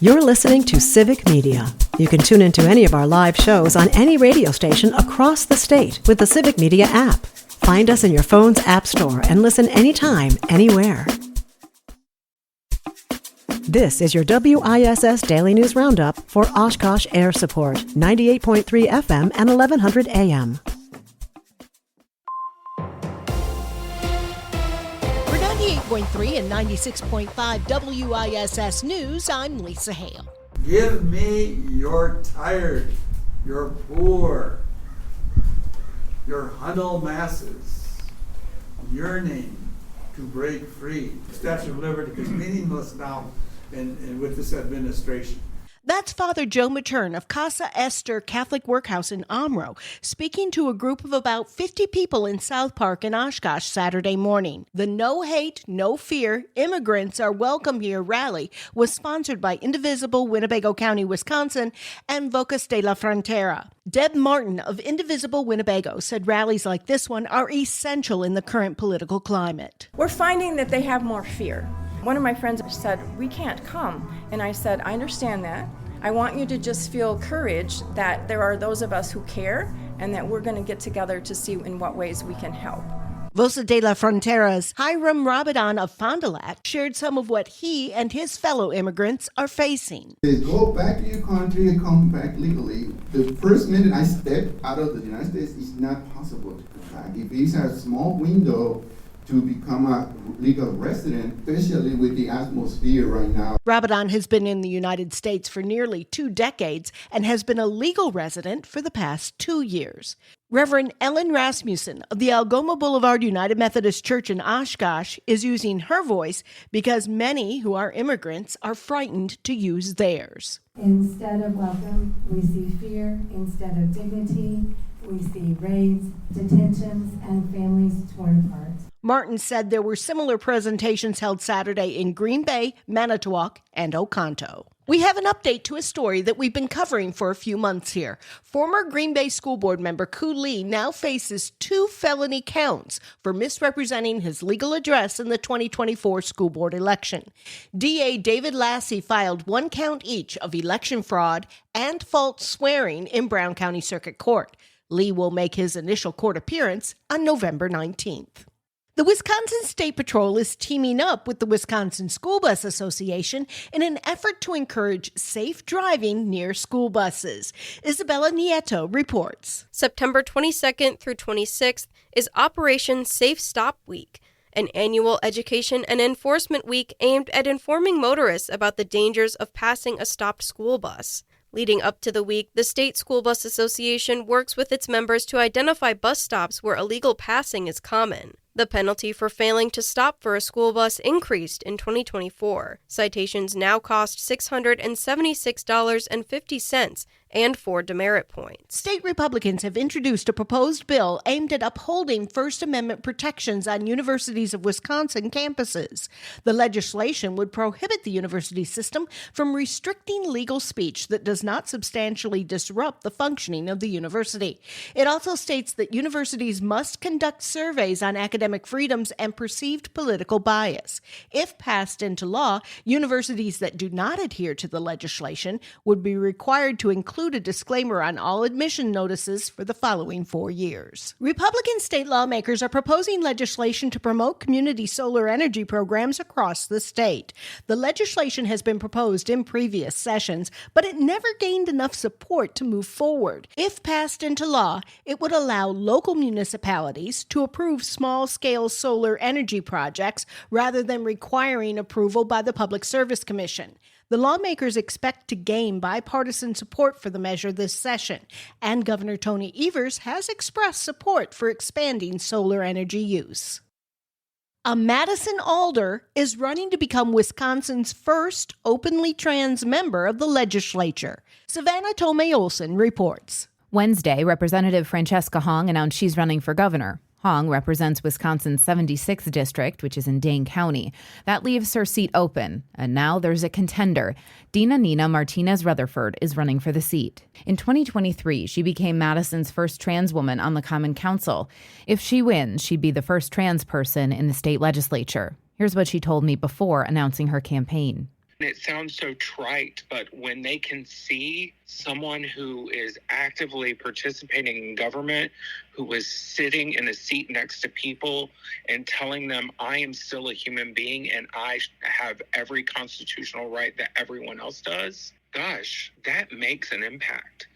You're listening to Civic Media. You can tune into any of our live shows on any radio station across the state with the Civic Media app. Find us in your phone's app store and listen anytime, anywhere. This is your WISS Daily News Roundup for Oshkosh Air Support, 98.3 FM and 1100 AM. For 98.3 and 96.5 WISS News, I'm Lisa Hale. Give me your tired, your poor, your huddled masses yearning to break free. The Statue of Liberty is meaningless now and with this administration. That's Father Joe Matern of Casa Esther Catholic Workhouse in Omro, speaking to a group of about 50 people in South Park in Oshkosh Saturday morning. The No Hate, No Fear, Immigrants Are Welcome Here rally was sponsored by Indivisible Winnebago County, Wisconsin, and Vocas de la Frontera. Deb Martin of Indivisible Winnebago said rallies like this one are essential in the current political climate. We're finding that they have more fear. One of my friends said, "We can't come." And I said, "I understand that. I want you to just feel courage that there are those of us who care and that we're going to get together to see in what ways we can help." Vosa de la Frontera's Hiram Rabadon of Fond du Lac shared some of what he and his fellow immigrants are facing. Go back to your country and come back legally. The first minute I step out of the United States, it's not possible to come back. If it's a small window to become a legal resident, especially with the atmosphere right now. Rabadon has been in the United States for nearly 2 decades and has been a legal resident for the past 2 years. Reverend Ellen Rasmussen of the Algoma Boulevard United Methodist Church in Oshkosh is using her voice because many who are immigrants are frightened to use theirs. Instead of welcome, we see fear. Instead of dignity, we see raids, detentions, and families torn apart. Martin said there were similar presentations held Saturday in Green Bay, Manitowoc, and Oconto. We have an update to a story that we've been covering for a few months here. Former Green Bay School Board member Ku Lee now faces 2 felony counts for misrepresenting his legal address in the 2024 school board election. DA David Lassie filed 1 count each of election fraud and false swearing in Brown County Circuit Court. Lee will make his initial court appearance on November 19th. The Wisconsin State Patrol is teaming up with the Wisconsin School Bus Association in an effort to encourage safe driving near school buses. Isabella Nieto reports. September 22nd through 26th is Operation Safe Stop Week, an annual education and enforcement week aimed at informing motorists about the dangers of passing a stopped school bus. Leading up to the week, the State School Bus Association works with its members to identify bus stops where illegal passing is common. The penalty for failing to stop for a school bus increased in 2024. Citations now cost $676.50 and 4 demerit points. State Republicans have introduced a proposed bill aimed at upholding First Amendment protections on universities of Wisconsin campuses. The legislation would prohibit the university system from restricting legal speech that does not substantially disrupt the functioning of the university. It also states that universities must conduct surveys on academic freedoms and perceived political bias. If passed into law, universities that do not adhere to the legislation would be required to include a disclaimer on all admission notices for the following 4 years. Republican state lawmakers are proposing legislation to promote community solar energy programs across the state. The legislation has been proposed in previous sessions, but it never gained enough support to move forward. If passed into law, it would allow local municipalities to approve small-scale solar energy projects rather than requiring approval by the Public Service Commission. The lawmakers expect to gain bipartisan support for the measure this session, and Governor Tony Evers has expressed support for expanding solar energy use. A Madison Alder is running to become Wisconsin's first openly trans member of the legislature. Savannah Tomei Olson reports. Wednesday, Representative Francesca Hong announced she's running for governor. Hong represents Wisconsin's 76th district, which is in Dane County. That leaves her seat open, and now there's a contender. Dina Nina Martinez Rutherford is running for the seat. In 2023, she became Madison's first trans woman on the Common Council. If she wins, she'd be the first trans person in the state legislature. Here's what she told me before announcing her campaign. It sounds so trite, but when they can see someone who is actively participating in government, who is sitting in a seat next to people and telling them, I am still a human being and I have every constitutional right that everyone else does, gosh, that makes an impact.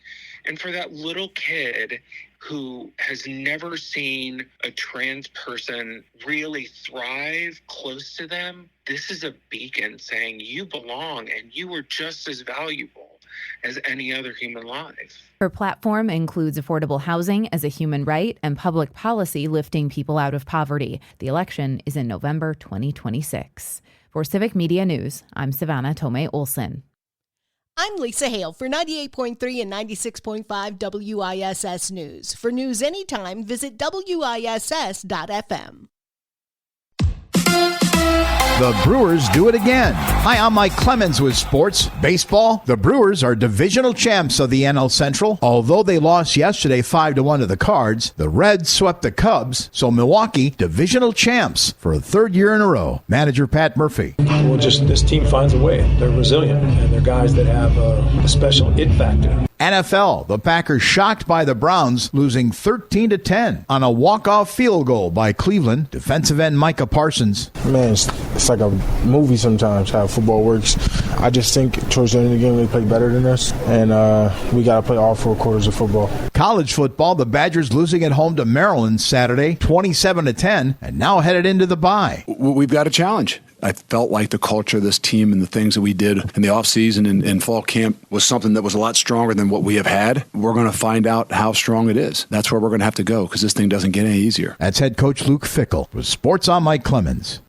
And for that little kid who has never seen a trans person really thrive close to them, this is a beacon saying you belong and you are just as valuable as any other human life. Her platform includes affordable housing as a human right and public policy lifting people out of poverty. The election is in November 2026. For Civic Media News, I'm Savannah Tomei Olson. I'm Lisa Hale for 98.3 and 96.5 WISS News. For news anytime, visit WISS.FM. The Brewers do it again. Hi, I'm Mike Clemens with sports. Baseball, the Brewers are divisional champs of the NL Central. Although they lost yesterday 5-1 to the Cards, the Reds swept the Cubs, so Milwaukee, divisional champs for a third year in a row. Manager Pat Murphy. Well, just this team finds a way. They're resilient, and they're guys that have a special it factor. NFL, the Packers shocked by the Browns, losing 13-10 on a walk-off field goal by Cleveland. Defensive end Micah Parsons. Man, it's like a movie sometimes how football works. I just think towards the end of the game they play better than us, and we got to play all 4 quarters of football. College football, the Badgers losing at home to Maryland Saturday, 27-10, and now headed into the bye. We've got a challenge. I felt like the culture of this team and the things that we did in the offseason and fall camp was something that was a lot stronger than what we have had. We're going to find out how strong it is. That's where we're going to have to go because this thing doesn't get any easier. That's head coach Luke Fickell. With Sports, I'm Mike Clemens.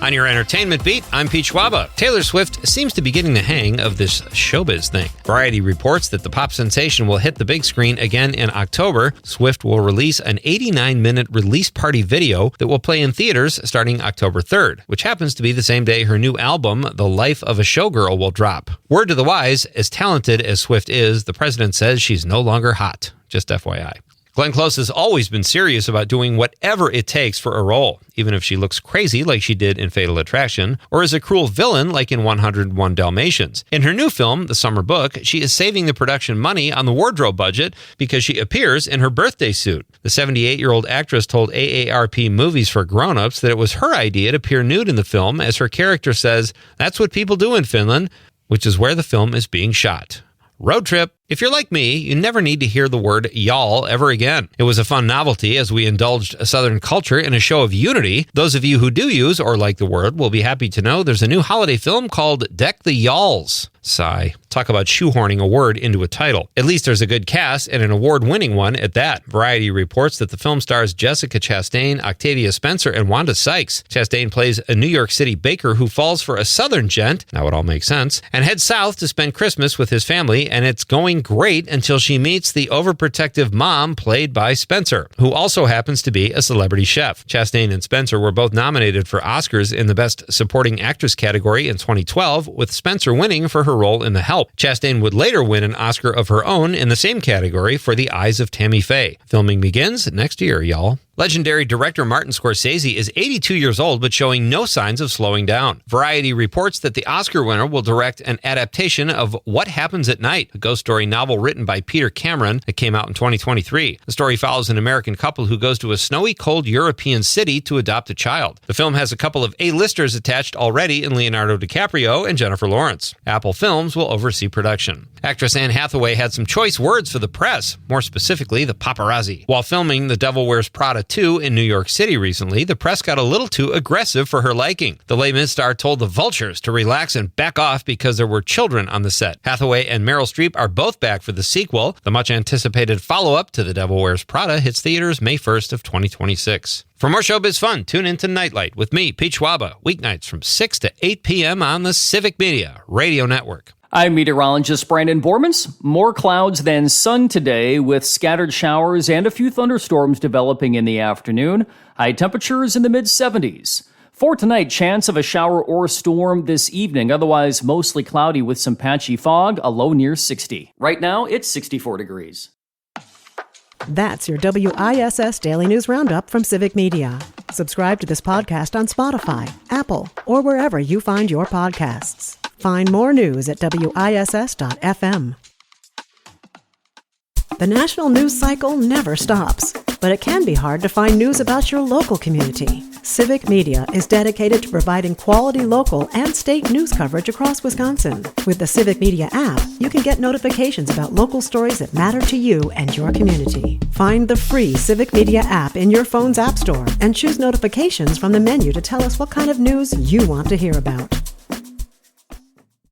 On your entertainment beat, I'm Pete Schwaba. Taylor Swift seems to be getting the hang of this showbiz thing. Variety reports that the pop sensation will hit the big screen again in October. Swift will release an 89-minute release party video that will play in theaters starting October 3rd, which happens to be the same day her new album, The Life of a Showgirl, will drop. Word to the wise, as talented as Swift is, the president says she's no longer hot. Just FYI. Glenn Close has always been serious about doing whatever it takes for a role, even if she looks crazy like she did in Fatal Attraction, or is a cruel villain like in 101 Dalmatians. In her new film, The Summer Book, she is saving the production money on the wardrobe budget because she appears in her birthday suit. The 78-year-old actress told AARP Movies for Grown-Ups that it was her idea to appear nude in the film, as her character says, "That's what people do in Finland," which is where the film is being shot. Road trip. If you're like me, you never need to hear the word y'all ever again. It was a fun novelty as we indulged a Southern culture in a show of unity. Those of you who do use or like the word will be happy to know there's a new holiday film called Deck the Y'alls. Sigh. Talk about shoehorning a word into a title. At least there's a good cast and an award-winning one at that. Variety reports that the film stars Jessica Chastain, Octavia Spencer, and Wanda Sykes. Chastain plays a New York City baker who falls for a Southern gent, now it all makes sense, and heads south to spend Christmas with his family, and it's going great until she meets the overprotective mom played by Spencer, who also happens to be a celebrity chef. Chastain and Spencer were both nominated for Oscars in the Best Supporting Actress category in 2012, with Spencer winning for her role in The Help. Chastain would later win an Oscar of her own in the same category for The Eyes of Tammy Faye. Filming begins next year, y'all. Legendary director Martin Scorsese is 82 years old but showing no signs of slowing down. Variety reports that the Oscar winner will direct an adaptation of What Happens at Night, a ghost story novel written by Peter Cameron that came out in 2023. The story follows an American couple who goes to a snowy, cold European city to adopt a child. The film has a couple of A-listers attached already in Leonardo DiCaprio and Jennifer Lawrence. Apple Films will oversee production. Actress Anne Hathaway had some choice words for the press, more specifically the paparazzi. While filming The Devil Wears Prada 2 in New York City recently, the press got a little too aggressive for her liking. The Les Mis star told the vultures to relax and back off because there were children on the set. Hathaway and Meryl Streep are both back for the sequel. The much-anticipated follow-up to The Devil Wears Prada hits theaters May 1st of 2026. For more showbiz fun, tune into Nightlight with me, Pete Schwaba, weeknights from 6 to 8 p.m. on the Civic Media Radio Network. I'm meteorologist Brandon Bormans. More clouds than sun today, with scattered showers and a few thunderstorms developing in the afternoon. High temperatures in the mid-70s. For tonight, chance of a shower or storm this evening. Otherwise, mostly cloudy with some patchy fog, a low near 60. Right now, it's 64 degrees. That's your WISS Daily News Roundup from Civic Media. Subscribe to this podcast on Spotify, Apple, or wherever you find your podcasts. Find more news at WISS.FM. The national news cycle never stops, but it can be hard to find news about your local community. Civic Media is dedicated to providing quality local and state news coverage across Wisconsin. With the Civic Media app, you can get notifications about local stories that matter to you and your community. Find the free Civic Media app in your phone's app store and choose notifications from the menu to tell us what kind of news you want to hear about.